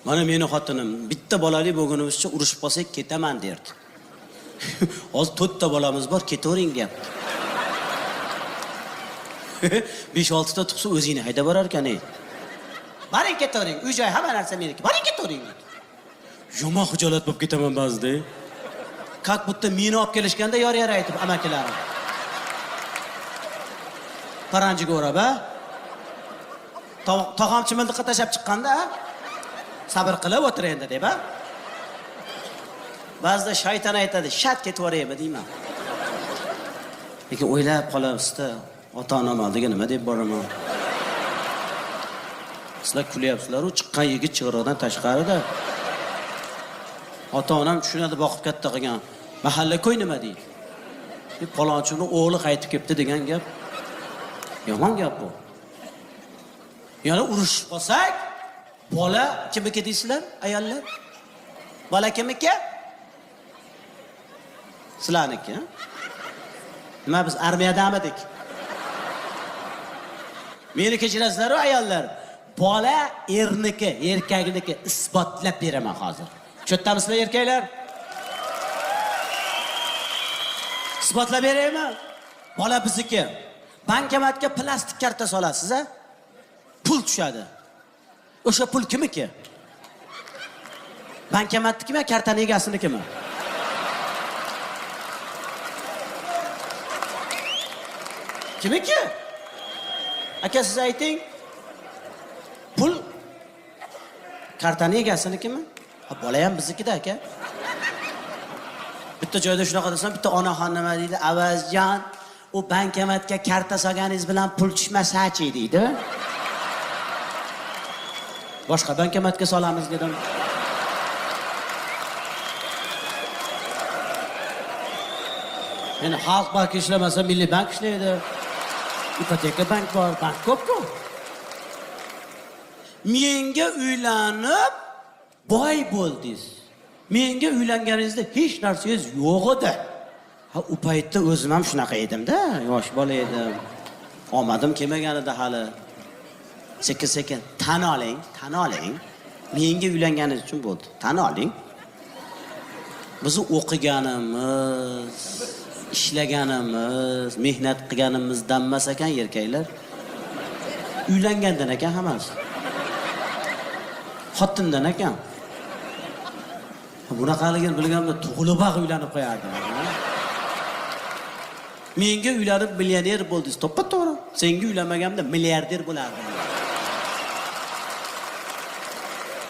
Mana meni xotinim bitta bolali bo'lganimizcha urushib qolsak ketaman derdi. Hozir 4 ta bolamiz bor, ketavering deyapti. 5-6 ta tug'sa o'zingni haydab borar ekan-ey. Boring ketavering, uy-joy hamma narsa meniki. Boring ketavering dedi. Yomon xijolat bo'lib ketaman ba'zida. Как будто meni olib kelishganda yor-yar aytib amakilarim. Paranjiga o'rab, ha? Tog'am chimildiqqa tashab chiqqanda, sabr qilib o'tir endi deb, ha? Ba'zida shayton aytadi, "Shat ketib boraymi" deyman. Lekin o'ylab qolamiz-da, ota-onam oldiga nima deb boraman? Sizlar kulyapsizlar, u chiqqan yigit chig'roqdan tashqarida. Ota-onam tushunadi, boqib katta qilgan. Mahalla ko'y nima deydi? Palonchini o'g'li qaytib kelibdi degan gap. Yomon gap bu. Yana urushib qolsak, bola kimniki deysizlar, ayollar? Bola kimniki? Sizlarniki. Nima biz armiyadamidik? Meni kechirasizlar-ku ayollar. Bola erniki, erkakniki isbotlab beraman hozir. Cho'ttamizlar erkaklar? Isbotlab beraymi? Bola bizniki. Bankomatga plastik karta solasiz, ha? Pul tushadi. O'sha pul kimniki? Bankomatnikimi, kartaning egasinikimi? Kimniki? Aka siz ayting. Pul kartaning egasinikimi? Bola ham bizniki-da aka. Bitta joyda shunaqa desam, bitta onaxon nima deydi? Avazjon, u bankomatga karta solganingiz bilan pul tushmasa-chi deydi. Boshqa bankomatga solamiz dedim. Endi xalq banki ishlamasa, milliy bank ishlaydi. Ipoteka bank bor, bank ko'p-ku. Menga uylanib boy bo'ldingiz. Menga uylanganingizda hech narsangiz yo'q edi. Ha, u paytda o'zim ham shunaqa edim-da, yosh bola edim. Omadim kelmaganida hali. Sekin-sekin tan oling. Menga uylanganingiz uchun bo'ldi. Tan oling. Biz o'qiganimiz, ishlaganimiz, mehnat qilganimizdan emas ekan erkaklar. Uylangandan ekan hammasi. Xotindan ekan. Bunaqaligini bilganimda tug'ilib uylanib qo'yardim. Menga uylanib millioner bo'ldingiz, to'ppa-to'g'ri. Senga uylanmaganimda milliarder bo'lardim.